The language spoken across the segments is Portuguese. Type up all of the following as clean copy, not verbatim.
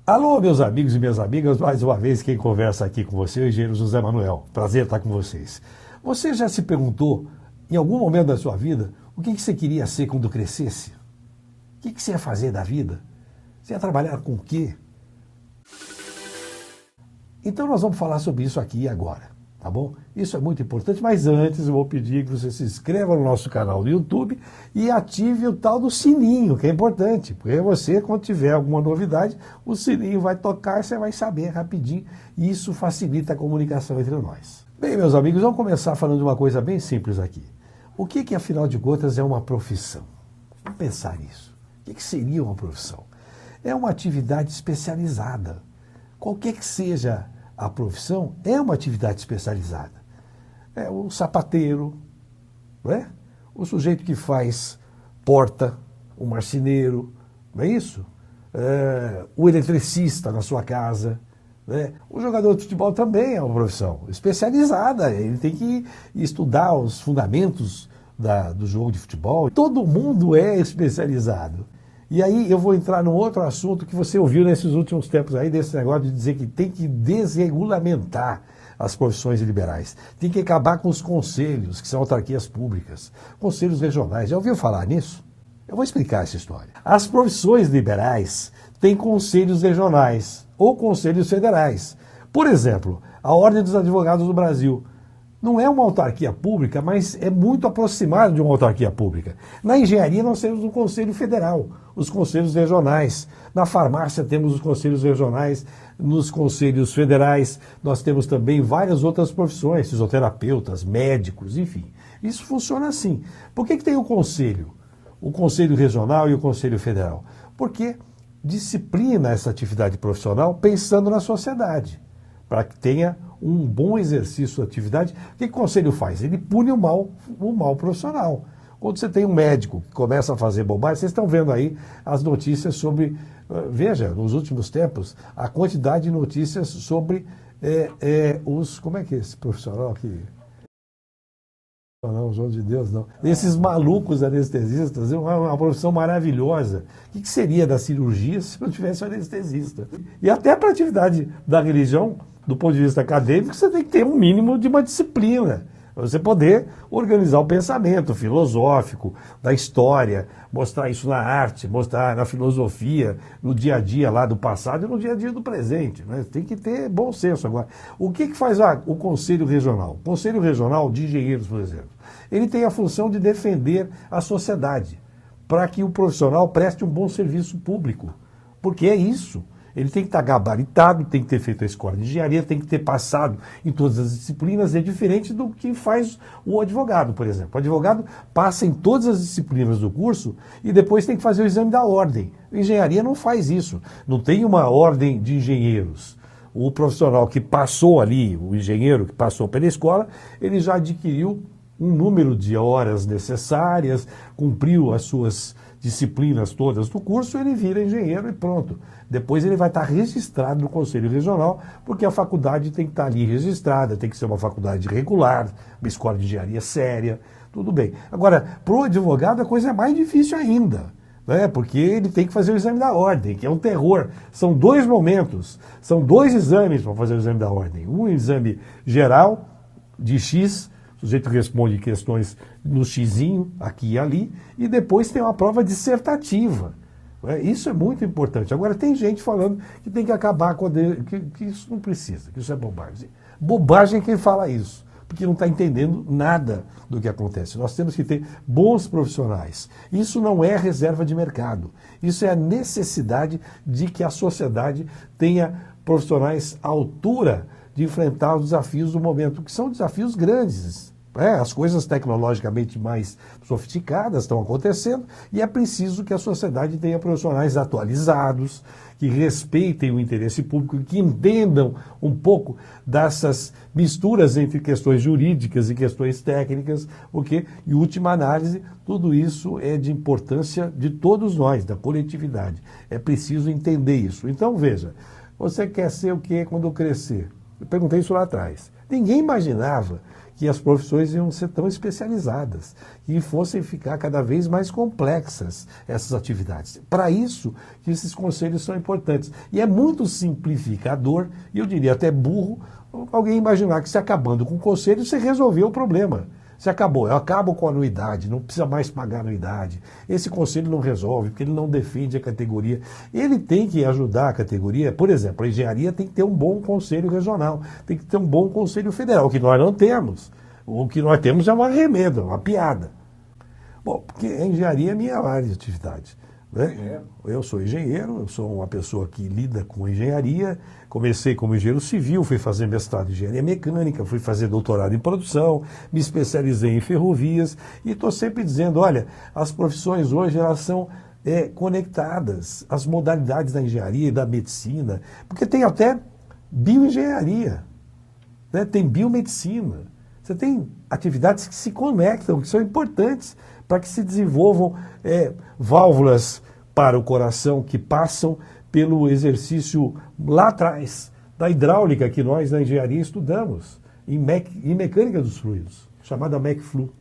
Alô, meus amigos e minhas amigas, mais uma vez quem conversa aqui com você é o engenheiro José Manuel. Prazer estar com vocês. Você já se perguntou, em algum momento da sua vida, o que você queria ser quando crescesse? O que você ia fazer da vida? Você ia trabalhar com o quê? Então nós vamos falar sobre isso aqui e agora, tá bom? Isso é muito importante, mas antes eu vou pedir que você se inscreva no nosso canal do YouTube e ative o tal do sininho, que é importante, porque você, quando tiver alguma novidade, o sininho vai tocar, você vai saber rapidinho, e isso facilita a comunicação entre nós. Bem, meus amigos, vamos começar falando de uma coisa bem simples aqui. O que afinal de contas, é uma profissão? Vamos pensar nisso. O que seria uma profissão? É uma atividade especializada. Qualquer que seja a profissão, é uma atividade especializada. É o sapateiro, não é? O sujeito que faz porta, o marceneiro, não é isso? O eletricista na sua casa. Né? O jogador de futebol também é uma profissão especializada. Ele tem que estudar os fundamentos do jogo de futebol. Todo mundo é especializado. E aí eu vou entrar num outro assunto que você ouviu nesses últimos tempos aí, desse negócio de dizer que tem que desregulamentar as profissões liberais. Tem que acabar com os conselhos, que são autarquias públicas, conselhos regionais. Já ouviu falar nisso? Eu vou explicar essa história. As profissões liberais têm conselhos regionais ou conselhos federais. Por exemplo, a Ordem dos Advogados do Brasil. Não é uma autarquia pública, mas é muito aproximado de uma autarquia pública. Na engenharia nós temos o Conselho Federal, os conselhos regionais. Na farmácia temos os conselhos regionais, nos conselhos federais nós temos também várias outras profissões, fisioterapeutas, médicos, enfim. Isso funciona assim. Por que tem o Conselho Regional e o Conselho Federal? Porque disciplina essa atividade profissional pensando na sociedade, para que tenha um bom exercício da atividade. O que o conselho faz? Ele pune o mal profissional. Quando você tem um médico que começa a fazer bobagem, vocês estão vendo aí as notícias sobre, veja, nos últimos tempos, a quantidade de notícias sobre como é que é esse profissional aqui? Não, João de Deus, não. Esses malucos anestesistas, é uma profissão maravilhosa. O que seria da cirurgia se não tivesse um anestesista? E até para a atividade da religião, do ponto de vista acadêmico, você tem que ter um mínimo de uma disciplina. Para você poder organizar o pensamento filosófico, da história, mostrar isso na arte, mostrar na filosofia, no dia a dia lá do passado e no dia a dia do presente. Né? Tem que ter bom senso agora. O que faz o Conselho Regional? O Conselho Regional de Engenheiros, por exemplo, ele tem a função de defender a sociedade, para que o profissional preste um bom serviço público. Porque é isso. Ele tem que estar gabaritado, tem que ter feito a escola de engenharia, tem que ter passado em todas as disciplinas. É diferente do que faz o advogado, por exemplo. O advogado passa em todas as disciplinas do curso e depois tem que fazer o exame da ordem. A engenharia não faz isso. Não tem uma ordem de engenheiros. O profissional que passou ali, o engenheiro que passou pela escola, ele já adquiriu um número de horas necessárias, cumpriu as suas disciplinas todas do curso, ele vira engenheiro e pronto. Depois ele vai estar registrado no Conselho Regional, porque a faculdade tem que estar ali registrada, tem que ser uma faculdade regular, uma escola de engenharia séria, tudo bem. Agora, para o advogado a coisa é mais difícil ainda, né? Porque ele tem que fazer o exame da ordem, que é um terror. São 2 momentos, são 2 exames para fazer o exame da ordem. Um exame geral, de X, o sujeito responde questões no xizinho, aqui e ali, e depois tem uma prova dissertativa. Isso é muito importante. Agora, tem gente falando que tem que acabar com que isso não precisa, que isso é bobagem. Bobagem é quem fala isso, porque não está entendendo nada do que acontece. Nós temos que ter bons profissionais. Isso não é reserva de mercado. Isso é a necessidade de que a sociedade tenha profissionais à altura de enfrentar os desafios do momento, que são desafios grandes. As coisas tecnologicamente mais sofisticadas estão acontecendo e é preciso que a sociedade tenha profissionais atualizados, que respeitem o interesse público, que entendam um pouco dessas misturas entre questões jurídicas e questões técnicas, porque, em última análise, tudo isso é de importância de todos nós, da coletividade. É preciso entender isso. Então, veja, você quer ser o quê quando crescer? Eu perguntei isso lá atrás. Ninguém imaginava que as profissões iam ser tão especializadas e fossem ficar cada vez mais complexas essas atividades. Para isso que esses conselhos são importantes. E é muito simplificador, e eu diria até burro, alguém imaginar que se acabando com o conselho você resolveu o problema. Se acabou, eu acabo com a anuidade, não precisa mais pagar anuidade. Esse conselho não resolve, porque ele não defende a categoria. Ele tem que ajudar a categoria, por exemplo, a engenharia tem que ter um bom conselho regional, tem que ter um bom conselho federal, o que nós não temos. O que nós temos é uma remenda, uma piada. Bom, porque a engenharia é a minha área de atividade. Né? Eu sou engenheiro, eu sou uma pessoa que lida com engenharia, comecei como engenheiro civil, fui fazer mestrado em engenharia mecânica, fui fazer doutorado em produção, me especializei em ferrovias e estou sempre dizendo, olha, as profissões hoje elas são conectadas, as modalidades da engenharia e da medicina, porque tem até bioengenharia, né? Tem biomedicina, você tem atividades que se conectam, que são importantes para que se desenvolvam válvulas para o coração que passam pelo exercício lá atrás da hidráulica que nós na engenharia estudamos, em mecânica dos fluidos, chamada MECFLU.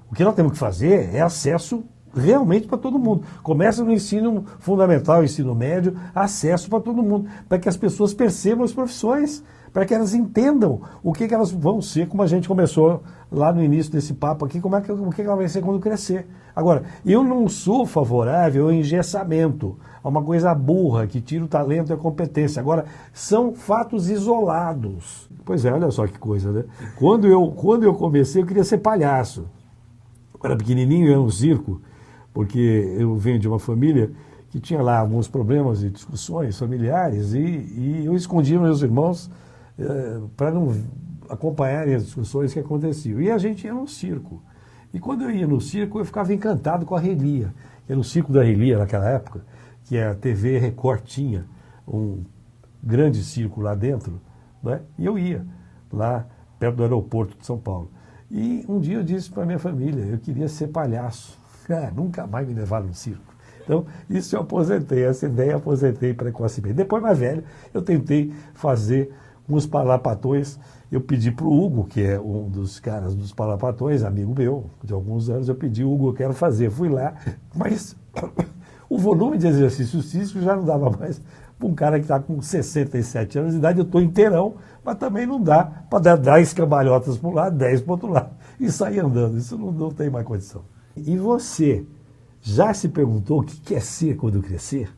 O que nós temos que fazer é acesso realmente para todo mundo. Começa no ensino fundamental, ensino médio, acesso para todo mundo, para que as pessoas percebam as profissões, para que elas entendam o que elas vão ser, como a gente começou lá no início desse papo aqui, o que ela vai ser quando crescer. Agora, eu não sou favorável ao engessamento, a uma coisa burra, que tira o talento e a competência. Agora, são fatos isolados. Pois é, olha só que coisa, né? Quando eu comecei, eu queria ser palhaço. Eu era pequenininho, eu era um circo, porque eu venho de uma família que tinha lá alguns problemas e discussões familiares, e eu escondia meus irmãos para não acompanharem as discussões que aconteciam. E a gente ia no circo. E quando eu ia no circo, eu ficava encantado com a Relia. Era no Circo da Relia, naquela época, que a TV Record tinha um grande circo lá dentro, né? E eu ia lá perto do aeroporto de São Paulo. E um dia eu disse para minha família, eu queria ser palhaço. Nunca mais me levaram no circo. Então, isso eu aposentei, essa ideia eu aposentei precocemente. Depois, mais velho, eu tentei fazer uns palapatões. Eu pedi para o Hugo, que é um dos caras dos palapatões, amigo meu, de alguns anos, eu pedi, Hugo, eu quero fazer. Fui lá, mas o volume de exercícios físicos já não dava mais para um cara que está com 67 anos de idade. Eu estou inteirão, mas também não dá para dar 10 cambalhotas para um lado, 10 para o outro lado e sair andando. Isso não tem mais condição. E você já se perguntou o que quer ser quando crescer?